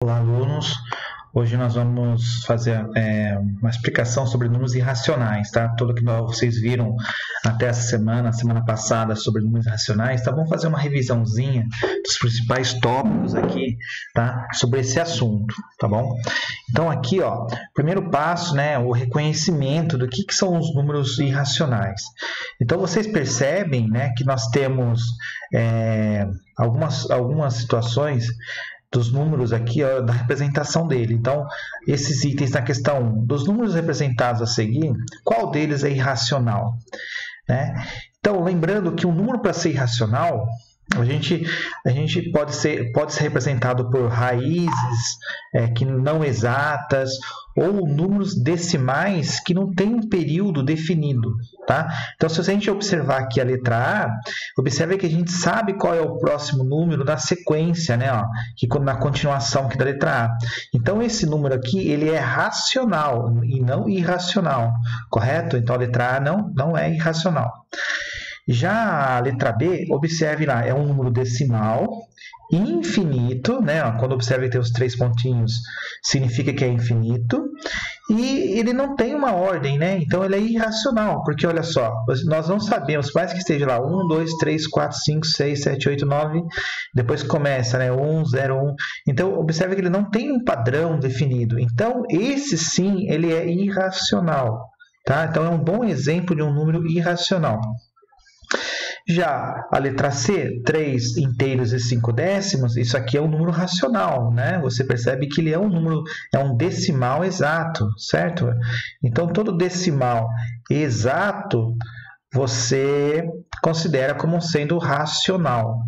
Olá, alunos. Hoje nós vamos fazer uma explicação sobre números irracionais, tá? Tudo que vocês viram até essa semana passada sobre números irracionais, tá? Vamos fazer uma revisãozinha dos principais tópicos aqui, tá? Sobre esse assunto, tá bom? Então aqui, ó, primeiro passo, né? O reconhecimento do que são os números irracionais. Então vocês percebem, né? Que nós temos algumas situações dos números aqui, ó, da representação dele. Então, esses itens na questão 1, dos números representados a seguir, qual deles é irracional? Né? Então, lembrando que um número, para ser irracional, a gente pode ser representado por raízes que não exatas ou números decimais que não têm um período definido, tá? Então, se a gente observar aqui a letra A, observe que a gente sabe qual é o próximo número da sequência, né? Ó, que na continuação aqui da letra A. Então, esse número aqui, ele é racional e não irracional, correto? Então, a letra A não é irracional. Já a letra B, observe lá, é um número decimal infinito, né? Quando observe que tem os 3 pontinhos, significa que é infinito. E ele não tem uma ordem, né? Então, ele é irracional, porque, olha só, nós não sabemos, mais que esteja lá 1, 2, 3, 4, 5, 6, 7, 8, 9, depois começa, né? 1, 0, 1. Então, observe que ele não tem um padrão definido. Então, esse sim, ele é irracional, tá? Então, é um bom exemplo de um número irracional. Já a letra C, 3 inteiros e 5 décimos, isso aqui é um número racional, né? Você percebe que ele é um decimal exato, certo? Então, todo decimal exato, você considera como sendo racional,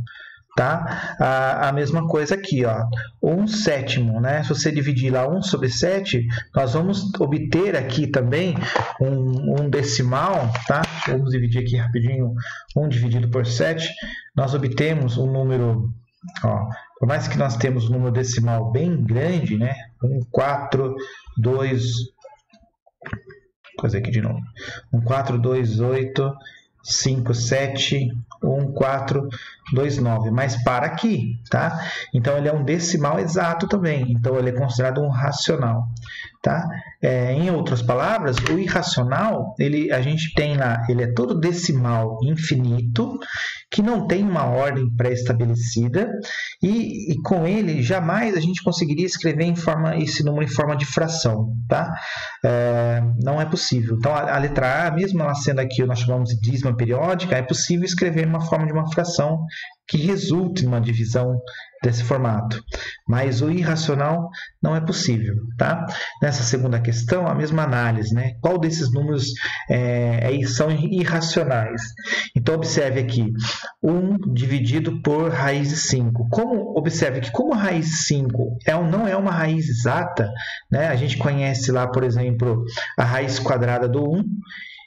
tá? A mesma coisa aqui, ó, 1/7, né? Se você dividir lá 1 sobre 7, nós vamos obter aqui também um decimal, tá? Vamos dividir aqui rapidinho, 1 dividido por 7, nós obtemos um número, ó, por mais que nós temos um número decimal bem grande, né? 1, 4, 2, vou fazer aqui de novo, 1, 4, 2, 8, 5, 7, 1, 4, 2, 9, mas para aqui, tá? Então, ele é um decimal exato também, então ele é considerado um racional, tá? Em outras palavras, o irracional, a gente tem lá, ele é todo decimal infinito, que não tem uma ordem pré-estabelecida, e com ele, jamais a gente conseguiria escrever esse número em forma de fração, tá? Não é possível. Então, a letra A, mesmo ela sendo aqui, nós chamamos de dízima periódica, é possível escrever uma forma de uma fração que resulte numa divisão desse formato. Mas o irracional não é possível, tá? Nessa segunda questão, a mesma análise, né? Qual desses números são irracionais? Então, observe aqui, 1 dividido por raiz de 5. Observe que como a raiz de 5 não é uma raiz exata, né? A gente conhece lá, por exemplo, a raiz quadrada do 1,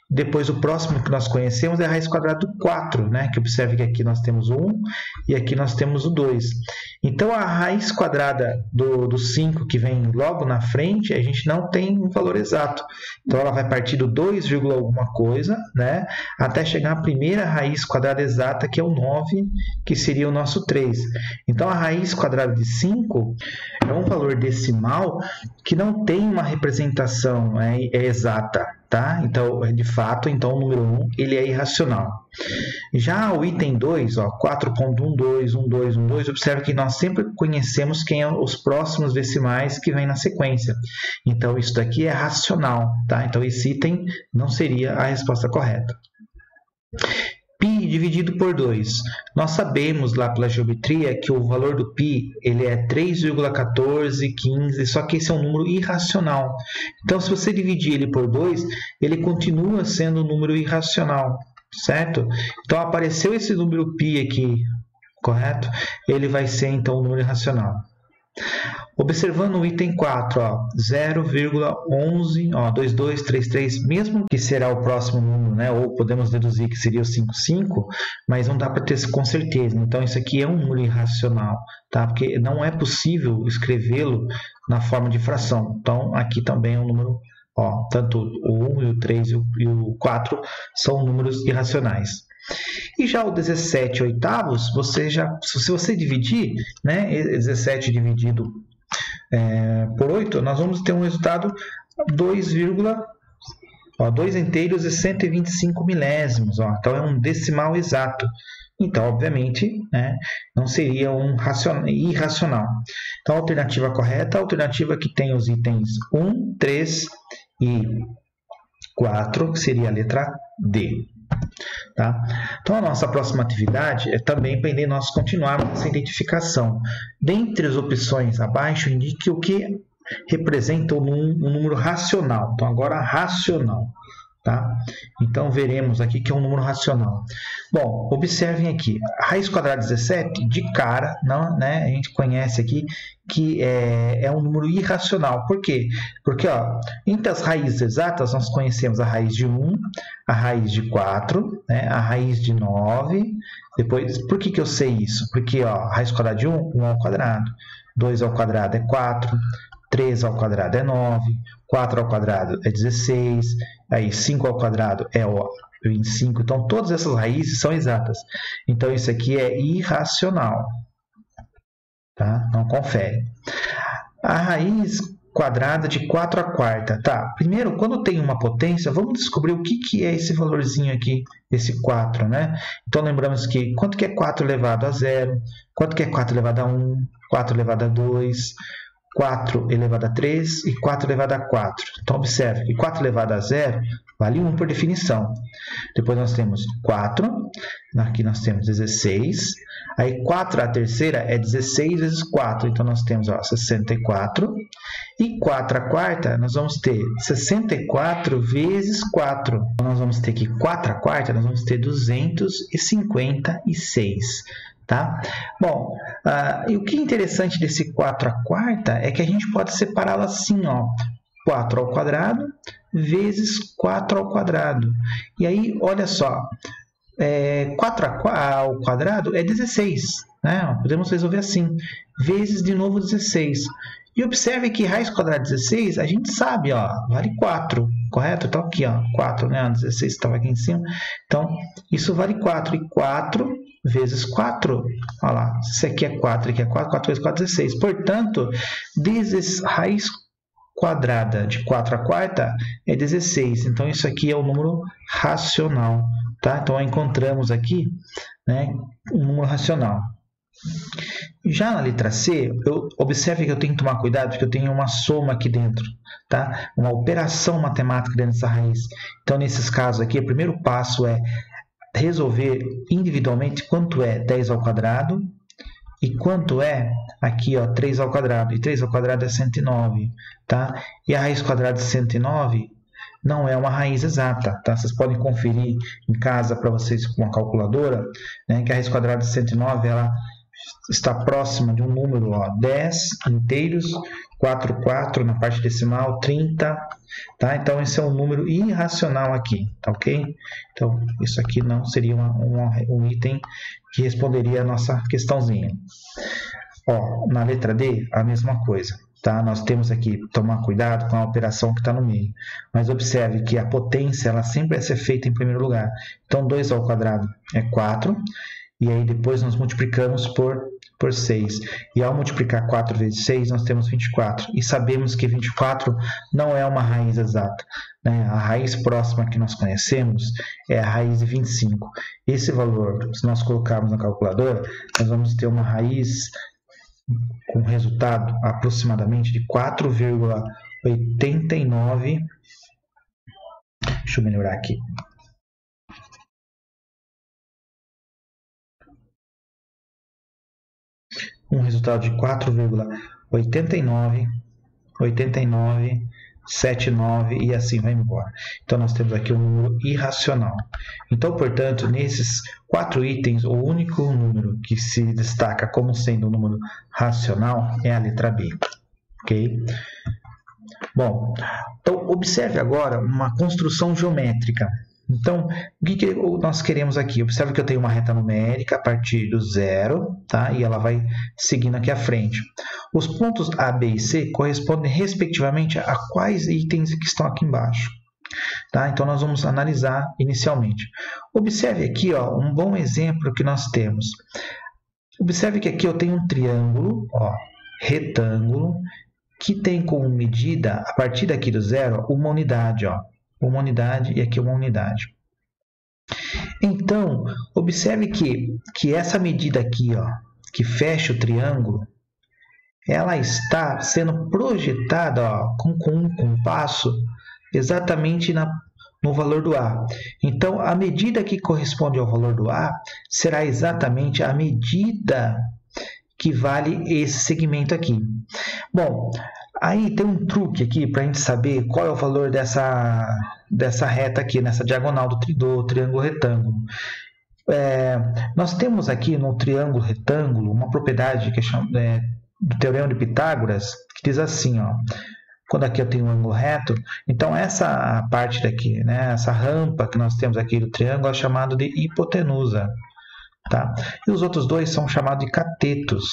depois, o próximo que nós conhecemos é a raiz quadrada do 4, né? Que observe que aqui nós temos o 1 e aqui nós temos o 2. Então, a raiz quadrada do 5, que vem logo na frente, a gente não tem um valor exato. Então, ela vai partir do 2, alguma coisa, né? Até chegar à primeira raiz quadrada exata, que é o 9, que seria o nosso 3. Então, a raiz quadrada de 5 é um valor decimal que não tem uma representação exata, tá? Então, de fato, o número 1 ele é irracional. Já o item 2, 4.12, 12, 12, observe que nós sempre conhecemos quem são os próximos decimais que vêm na sequência. Então, isso daqui é racional, tá? Então, esse item não seria a resposta correta. Π dividido por 2. Nós sabemos lá pela geometria que o valor do π ele é 3,1415, só que esse é um número irracional. Então, se você dividir ele por 2, ele continua sendo um número irracional, certo? Então, apareceu esse número π aqui, correto? Ele vai ser, então, um número irracional. Observando o item 4, 0,11, 2233, mesmo que será o próximo número, né? Ou podemos deduzir que seria o 55, mas não dá para ter com certeza. Então, isso aqui é um número irracional, tá? Porque não é possível escrevê-lo na forma de fração. Então, aqui também é um número, tanto o 1 e o 3 e o 4 são números irracionais. E já o 17 oitavos, se você dividir, né, 17 dividido por 8, nós vamos ter um resultado 2 inteiros e 125 milésimos. Ó. Então, é um decimal exato. Então, obviamente, né, não seria um irracional. Então, a alternativa correta é a alternativa que tem os itens 1, 3 e 4, que seria a letra D. Tá? Então, a nossa próxima atividade é também para nós continuarmos essa identificação. Dentre as opções abaixo, indique o que representa um número racional. Então, agora, racional. Tá? Então, veremos aqui que é um número racional. Bom, observem aqui. A raiz quadrada de 17, de cara, não, né, a gente conhece aqui que é um número irracional. Por quê? Porque ó, entre as raízes exatas, nós conhecemos a raiz de 1, a raiz de 4, né, a raiz de 9. Depois, por que eu sei isso? Porque ó, a raiz quadrada de 1, 1 ao quadrado. 2 ao quadrado é 4. 3 ao quadrado é 9, 4 ao quadrado é 16, aí 5 ao quadrado é 25. Então, todas essas raízes são exatas. Então, isso aqui é irracional. Tá? Não confere. A raiz quadrada de 4 a quarta. Tá? Primeiro, quando tem uma potência, vamos descobrir o que é esse valorzinho aqui, esse 4. Né? Então, lembramos que quanto que é 4 elevado a 0, quanto que é 4 elevado a 1, 4 elevado a 2... 4 elevado a 3 e 4 elevado a 4. Então, observe que 4 elevado a 0 vale 1 por definição. Depois nós temos 4, aqui nós temos 16. Aí 4 a terceira é 16 vezes 4, então nós temos 64. E 4 a quarta, nós vamos ter 64 vezes 4. Então, nós vamos ter que 4 a quarta, nós vamos ter 256. Tá? Bom, e o que é interessante desse 4 à quarta é que a gente pode separá-lo assim, ó, 4 ao quadrado vezes 4 ao quadrado. E aí, olha só, 4 ao quadrado é 16, né? Podemos resolver assim, vezes de novo 16. E observe que raiz quadrada de 16, a gente sabe, ó, vale 4, correto? Então aqui, ó, 4, né? 16 estava aqui em cima. Então, isso vale 4. E 4 vezes 4, olha lá, isso aqui é 4, aqui é 4, 4 vezes 4 é 16. Portanto, raiz quadrada de 4 a quarta é 16. Então, isso aqui é o número racional. Tá? Então, encontramos aqui, né, um número racional. Já na letra C, observe que eu tenho que tomar cuidado porque eu tenho uma soma aqui dentro, tá? Uma operação matemática dentro dessa raiz. Então, nesses casos aqui, o primeiro passo é resolver individualmente quanto é 10 ao quadrado e quanto é aqui, ó, 3 ao quadrado. E 3 ao quadrado é 109, tá? E a raiz quadrada de 109 não é uma raiz exata, tá? Vocês podem conferir em casa para vocês com uma calculadora, né, que a raiz quadrada de 109 ela está próxima de um número, ó, 10 inteiros, 4, 4 na parte decimal, 30, tá? Então, esse é um número irracional aqui, tá ok? Então, isso aqui não seria um item que responderia a nossa questãozinha. Ó, na letra D, a mesma coisa, tá? Nós temos aqui que tomar cuidado com a operação que está no meio. Mas observe que a potência, ela sempre vai ser feita em primeiro lugar. Então, 2 ao quadrado é 4. E aí depois nós multiplicamos por 6. E ao multiplicar 4 vezes 6, nós temos 24. E sabemos que 24 não é uma raiz exata, né? A raiz próxima que nós conhecemos é a raiz de 25. Esse valor, se nós colocarmos na calculadora, nós vamos ter uma raiz com resultado aproximadamente de 4,89. Deixa eu melhorar aqui. Um resultado de 4,8979 e assim vai embora. Então, nós temos aqui um número irracional. Então, portanto, nesses 4 itens, o único número que se destaca como sendo um número racional é a letra B. Ok? Bom, então, observe agora uma construção geométrica. Então, o que nós queremos aqui? Observe que eu tenho uma reta numérica a partir do 0, tá? E ela vai seguindo aqui à frente. Os pontos A, B e C correspondem respectivamente a quais itens que estão aqui embaixo. Tá? Então, nós vamos analisar inicialmente. Observe aqui, ó, um bom exemplo que nós temos. Observe que aqui eu tenho um triângulo, ó, retângulo que tem como medida, a partir daqui do zero, uma unidade. Ó. Uma unidade e aqui uma unidade. Então, observe que essa medida aqui, ó, que fecha o triângulo, ela está sendo projetada ó, com um compasso exatamente no valor do A. Então, a medida que corresponde ao valor do A será exatamente a medida que vale esse segmento aqui. Bom, aí tem um truque aqui para a gente saber qual é o valor dessa reta aqui, nessa diagonal do triângulo retângulo. Nós temos aqui no triângulo retângulo uma propriedade que é do Teorema de Pitágoras, que diz assim, ó, quando aqui eu tenho um ângulo reto, então essa parte daqui, né, essa rampa que nós temos aqui do triângulo é chamada de hipotenusa. Tá? E os outros dois são chamados de catetos.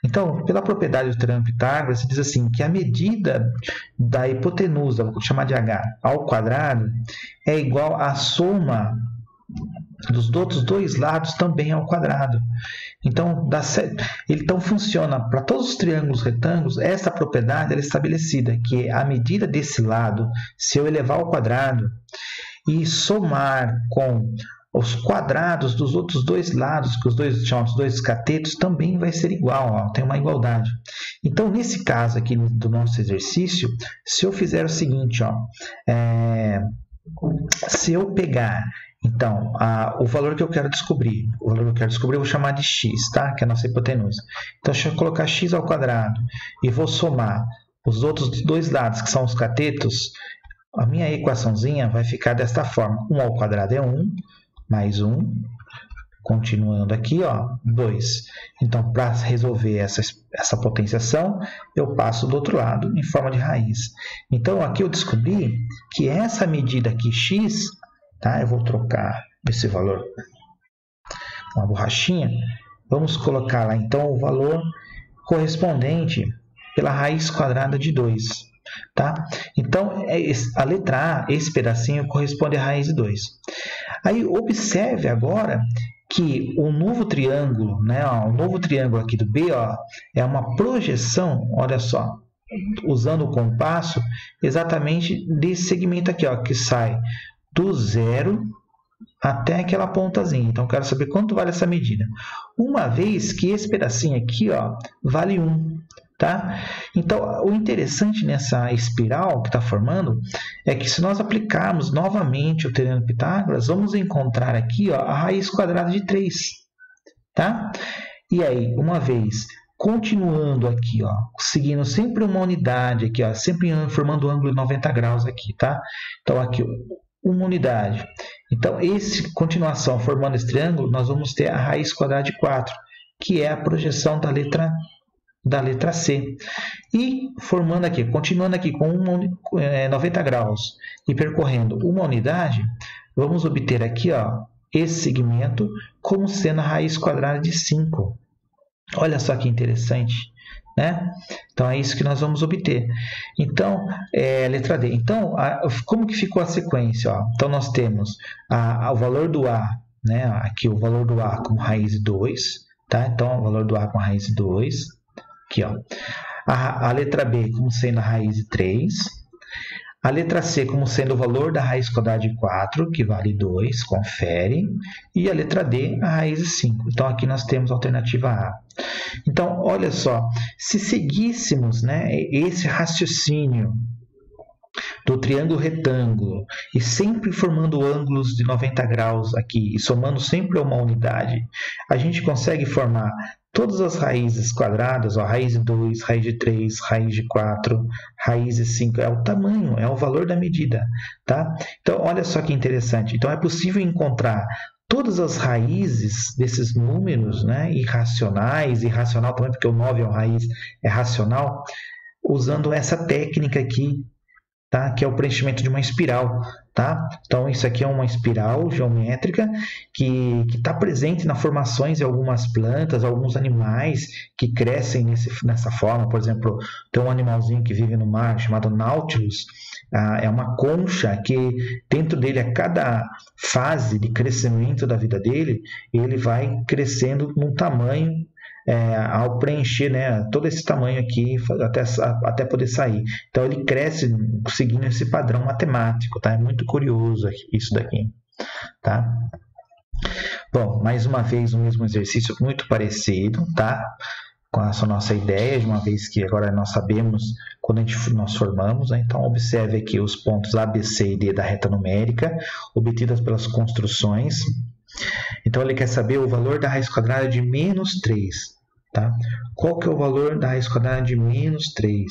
Então, pela propriedade do Teorema de Pitágoras, se diz assim, que a medida da hipotenusa, vou chamar de H, ao quadrado, é igual à soma dos outros dois lados também ao quadrado. Então, funciona para todos os triângulos retângulos, essa propriedade é estabelecida, que a medida desse lado, se eu elevar ao quadrado e somar com os quadrados dos outros dois lados, que os dois catetos, também vai ser igual, ó, tem uma igualdade. Então, nesse caso aqui do nosso exercício, se eu fizer o seguinte, ó, se eu pegar, então, o valor que eu quero descobrir, eu vou chamar de x, tá? Que é a nossa hipotenusa. Então, deixa eu colocar x ao quadrado e vou somar os outros dois lados, que são os catetos, a minha equaçãozinha vai ficar desta forma. 1 ao quadrado é 1, mais 1, continuando aqui, ó, 2. Então, para resolver essa potenciação, eu passo do outro lado em forma de raiz. Então, aqui eu descobri que essa medida aqui, x, tá? Eu vou trocar esse valor com uma borrachinha. Vamos colocar lá, então, o valor correspondente pela raiz quadrada de 2. Tá? Então, a letra A, esse pedacinho, corresponde à raiz de 2. Aí, observe agora que o novo triângulo, né, ó, o novo triângulo aqui do B, ó, é uma projeção, olha só, usando o compasso, exatamente desse segmento aqui, ó, que sai do zero até aquela pontazinha. Então, eu quero saber quanto vale essa medida. Uma vez que esse pedacinho aqui, ó, vale 1. Tá? Então, o interessante nessa espiral que está formando é que se nós aplicarmos novamente o Teorema de Pitágoras, vamos encontrar aqui ó, a raiz quadrada de 3. Tá? E aí, uma vez continuando aqui, ó, seguindo sempre uma unidade, aqui, ó, sempre formando um ângulo de 90 graus aqui. Tá? Então, aqui, uma unidade. Então, continuação formando esse triângulo, nós vamos ter a raiz quadrada de 4, que é a projeção da letra C. E formando aqui, continuando aqui com 90 graus e percorrendo uma unidade, vamos obter aqui ó, esse segmento como sendo a raiz quadrada de 5. Olha só que interessante, né? Então, é isso que nós vamos obter. Então, letra D. Então, como que ficou a sequência? Ó? Então, nós temos o valor do A, né? Aqui o valor do A com raiz de 2, tá? Então, o valor do A com raiz de 2. Aqui, ó. A letra B como sendo a raiz de 3. A letra C como sendo o valor da raiz quadrada de 4, que vale 2, confere. E a letra D, a raiz de 5. Então, aqui nós temos a alternativa A. Então, olha só, se seguíssemos né, esse raciocínio do triângulo retângulo e sempre formando ângulos de 90 graus aqui e somando sempre uma unidade, a gente consegue formar todas as raízes quadradas, ó, raiz de 2, raiz de 3, raiz de 4, raiz de 5, é o tamanho, é o valor da medida. Tá? Então, olha só que interessante. Então, é possível encontrar todas as raízes desses números né, irracionais, irracional também, porque o 9 é uma raiz é racional, usando essa técnica aqui, tá? Que é o preenchimento de uma espiral. Tá? Então, isso aqui é uma espiral geométrica que está presente nas formações de algumas plantas, alguns animais que crescem nessa forma. Por exemplo, tem um animalzinho que vive no mar chamado Nautilus. É uma concha que dentro dele, a cada fase de crescimento da vida dele, ele vai crescendo num tamanho ao preencher, né, todo esse tamanho aqui até poder sair. Então ele cresce seguindo esse padrão matemático, tá? É muito curioso isso daqui, tá? Bom, mais uma vez o mesmo exercício muito parecido, tá? Com essa nossa ideia, de uma vez que agora nós sabemos quando nós formamos, né? Então observe aqui os pontos A, B, C e D da reta numérica, obtidas pelas construções. Então ele quer saber o valor da raiz quadrada de menos 3, tá? Qual que é o valor da raiz quadrada de menos 3?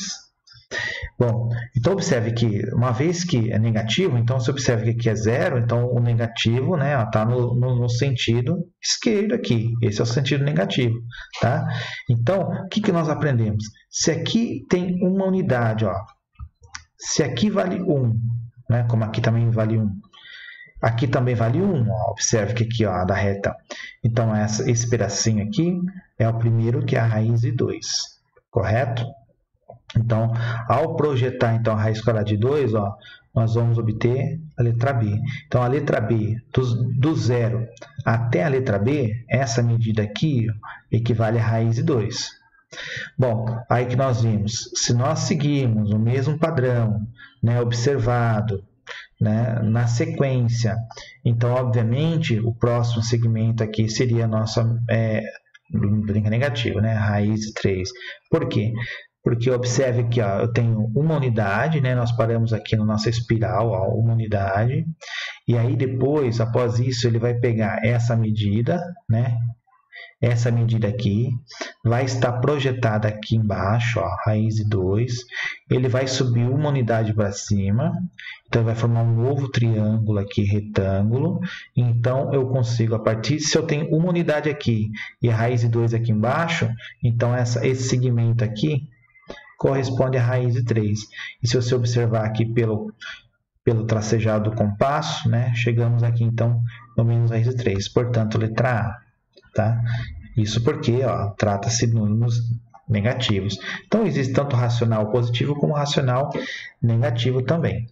Bom, então observe que uma vez que é negativo, então você observa que aqui é zero, então o negativo, né, está no sentido esquerdo aqui, esse é o sentido negativo, tá? Então, o que nós aprendemos? Se aqui tem uma unidade, ó, se aqui vale 1, né, como aqui também vale 1, aqui também vale 1, ó, observe que aqui, ó, da reta, então esse pedacinho aqui é o primeiro que é a raiz de 2, correto? Então, ao projetar então, a raiz quadrada de 2, ó, nós vamos obter a letra B. Então, a letra B, do zero até a letra B, essa medida aqui ó, equivale a raiz de 2. Bom, aí que nós vimos, se nós seguirmos o mesmo padrão, né, observado, né, na sequência, então, obviamente, o próximo segmento aqui seria a nossa brinca negativa, né, raiz de 3. Por quê? Porque observe que ó, eu tenho uma unidade, né? Nós paramos aqui na nossa espiral, ó, uma unidade. E aí depois, após isso, ele vai pegar essa medida, né? Essa medida aqui, vai estar projetada aqui embaixo, ó, raiz de 2. Ele vai subir uma unidade para cima, então vai formar um novo triângulo aqui, retângulo. Então eu consigo, a partir, se eu tenho uma unidade aqui e a raiz de 2 aqui embaixo, então esse segmento aqui corresponde à raiz de 3. E se você observar aqui pelo tracejado do compasso, né, chegamos aqui, então, no menos raiz de 3. Portanto, letra A. Tá? Isso porque trata-se de números negativos. Então, existe tanto racional positivo como racional negativo também.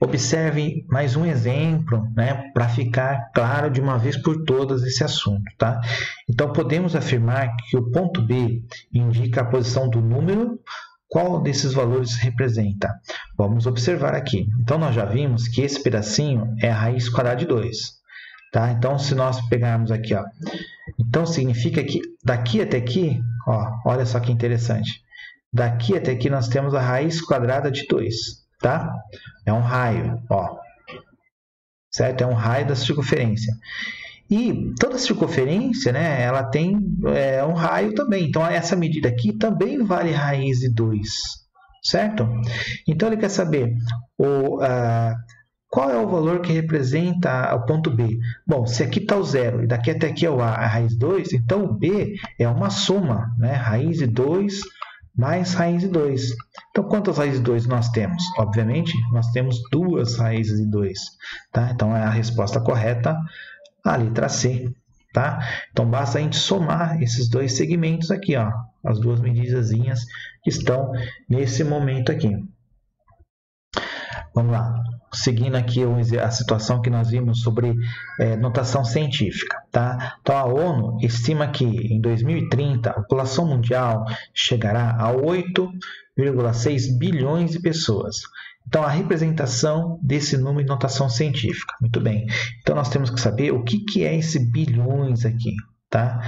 Observe mais um exemplo, né, para ficar claro de uma vez por todas esse assunto. Tá? Então, podemos afirmar que o ponto B indica a posição do número, qual desses valores representa? Vamos observar aqui. Então, nós já vimos que esse pedacinho é a raiz quadrada de 2. Tá? Então, se nós pegarmos aqui, ó, então significa que daqui até aqui, ó, olha só que interessante, daqui até aqui nós temos a raiz quadrada de 2. Tá? É um raio, ó. Certo? É um raio da circunferência. E toda circunferência, né, ela tem um raio também. Então, essa medida aqui também vale raiz de 2. Certo? Então, ele quer saber qual é o valor que representa o ponto B. Bom, se aqui está o zero e daqui até aqui é a raiz de 2, então o B é uma soma, né? Raiz de 2 mais raiz de 2. Então, quantas raízes de 2 nós temos? Obviamente, nós temos duas raízes de 2. Tá? Então, é a resposta correta a letra C. Tá? Então, basta a gente somar esses dois segmentos aqui, ó, as duas medidazinhas que estão nesse momento aqui. Vamos lá. Seguindo aqui a situação que nós vimos sobre notação científica. Tá? Então, a ONU estima que em 2030 a população mundial chegará a 8,6 bilhões de pessoas. Então, a representação desse número em notação científica. Muito bem. Então, nós temos que saber o que é esse bilhões aqui, tá?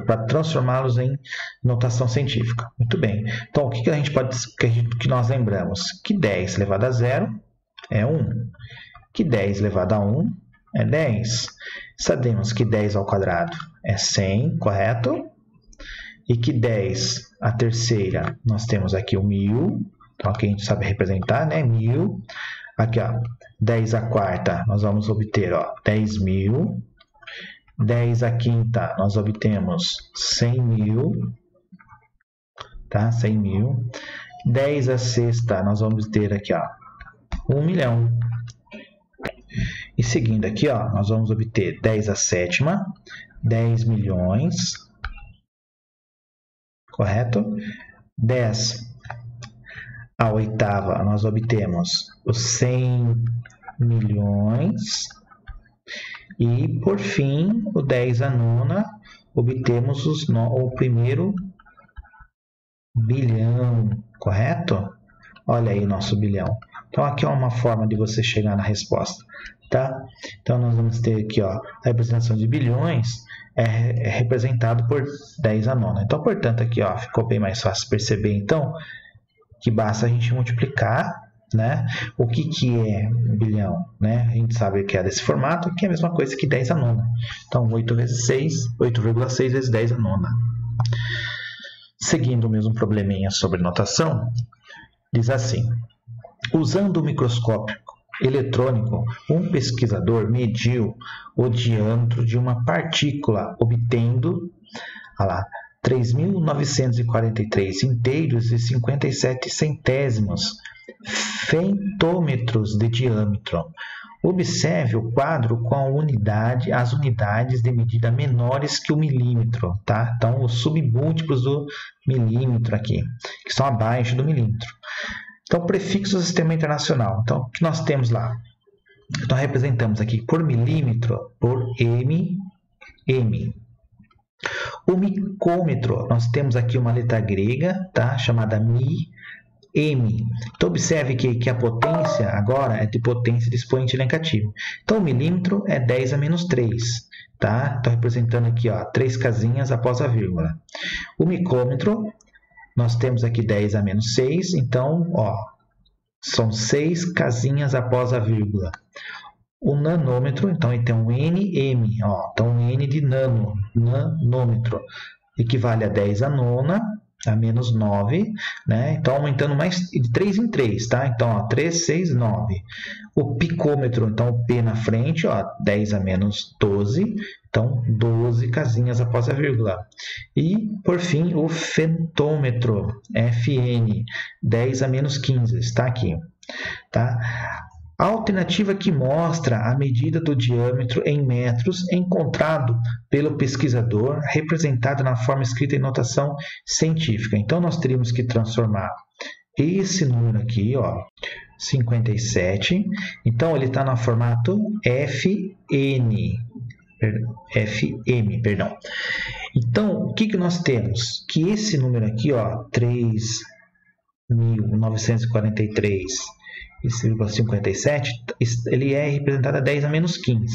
Para transformá-los em notação científica. Muito bem. Então, o que a gente pode, que nós lembramos? Que 10 elevado a 0 é 1. Que 10 elevado a 1 é 10. Sabemos que 10 ao quadrado é 100, correto? E que 10 a terceira, nós temos aqui o 1000. Então, aqui a gente sabe representar, né? 1000. Aqui, ó, 10 a quarta, nós vamos obter, ó, 10.000. 10 a quinta, nós obtemos 100.000. Tá? 100.000. 10 a sexta, nós vamos ter aqui, ó, 1 milhão. E seguindo aqui, ó, nós vamos obter 10 a sétima, 10 milhões. Correto? 10 a oitava, nós obtemos os 100 milhões. E, por fim, o 10 a nona, obtemos o primeiro bilhão, correto? Olha aí o nosso bilhão. Então, aqui é uma forma de você chegar na resposta, tá? Então, nós vamos ter aqui, ó, a representação de bilhões é representado por 10 a nona. Então, portanto, aqui, ó, ficou bem mais fácil perceber, então, que basta a gente multiplicar, né? O que é um bilhão, né? A gente sabe que é desse formato, que é a mesma coisa que 10 a nona. Então, 8 vezes 6, 8,6 vezes 10 a nona. Seguindo o mesmo probleminha sobre notação, diz assim: usando o microscópio eletrônico, um pesquisador mediu o diâmetro de uma partícula, obtendo 3.943 inteiros e 57 centésimos femtômetros de diâmetro. Observe o quadro com as unidades de medida menores que o milímetro, tá? Então, os submúltiplos do milímetro aqui, que estão abaixo do milímetro. Então, prefixo do sistema internacional. Então, o que nós temos lá? Então, representamos aqui por milímetro, por m. O micômetro, nós temos aqui uma letra grega, tá? Chamada mi. M. Então, observe que a potência agora é de potência de expoente negativo. Então, o milímetro é 10 a menos 3. Tá? Estou representando aqui, ó, 3 casinhas após a vírgula. O micômetro, nós temos aqui 10 a menos 6. Então, ó, são 6 casinhas após a vírgula. O nanômetro, então, ele tem um nm. Ó, então, um n de nanômetro. Equivale a 10 a nona. A menos 9, né? Então, aumentando mais de 3 em 3, tá? Então, ó, 3, 6, 9. O picômetro, então, o P na frente, ó, 10 a menos 12. Então, 12 casinhas após a vírgula. E, por fim, o femtômetro, FN, 10 a menos 15, está aqui, tá? A alternativa que mostra a medida do diâmetro em metros encontrado pelo pesquisador, representada na forma escrita em notação científica. Então, nós teríamos que transformar esse número aqui, ó, 57. Então, ele está no formato FM. Então, o que nós temos? Que esse número aqui, ó, 3.943, esse 57, ele é representado a 10 a menos 15,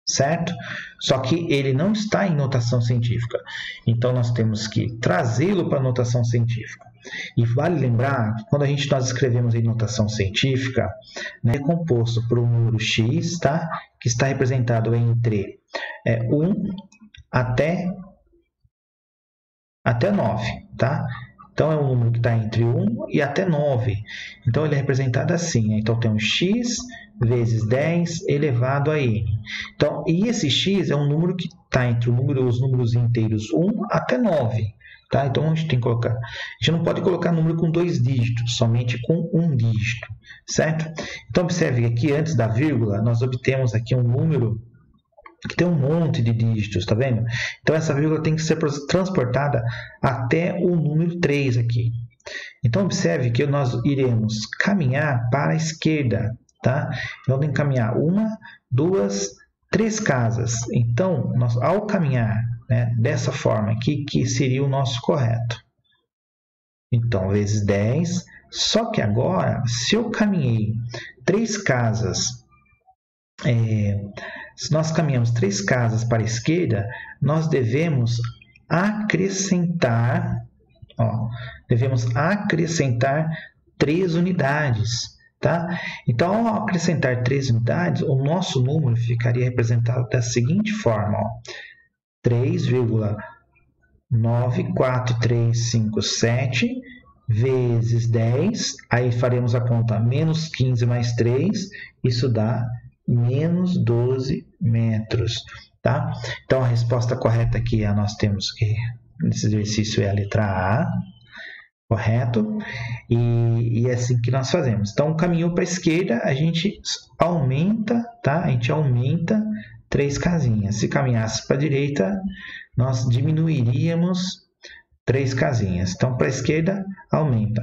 certo? Só que ele não está em notação científica. Então, nós temos que trazê-lo para a notação científica. E vale lembrar que quando nós escrevemos em notação científica, né, é composto por um número x, tá? Que está representado entre 1 até 9, tá? Então, é um número que está entre 1 e até 9. Então, ele é representado assim. Então, tem um x vezes 10 elevado a n. Então, e esse x é um número que está entre os números inteiros 1 até 9. Tá? Então, a gente tem que colocar. A gente não pode colocar número com 2 dígitos, somente com 1 dígito. Certo? Então, observe que aqui, antes da vírgula, nós obtemos aqui um número que tem um monte de dígitos, tá vendo? Então, essa vírgula tem que ser transportada até o número 3 aqui. Então, observe que nós iremos caminhar para a esquerda, tá? Vamos encaminhar 1, 2, 3 casas. Então, ao caminhar, né, dessa forma aqui, que seria o nosso correto. Então, vezes 10. Só que agora, se eu caminhei 3 casas... se nós caminhamos 3 casas para a esquerda, nós devemos acrescentar, ó, 3 unidades, tá? Então, ao acrescentar 3 unidades, o nosso número ficaria representado da seguinte forma, ó, 3,94357 vezes 10, aí faremos a conta menos 15 mais 3, isso dá menos 12 metros, tá? Então, a resposta correta aqui, nós temos que, nesse exercício, é a letra A, correto? E é assim que nós fazemos. Então, caminhou para a esquerda, a gente aumenta, tá? A gente aumenta 3 casinhas. Se caminhasse para a direita, nós diminuiríamos 3 casinhas. Então, para a esquerda, aumenta.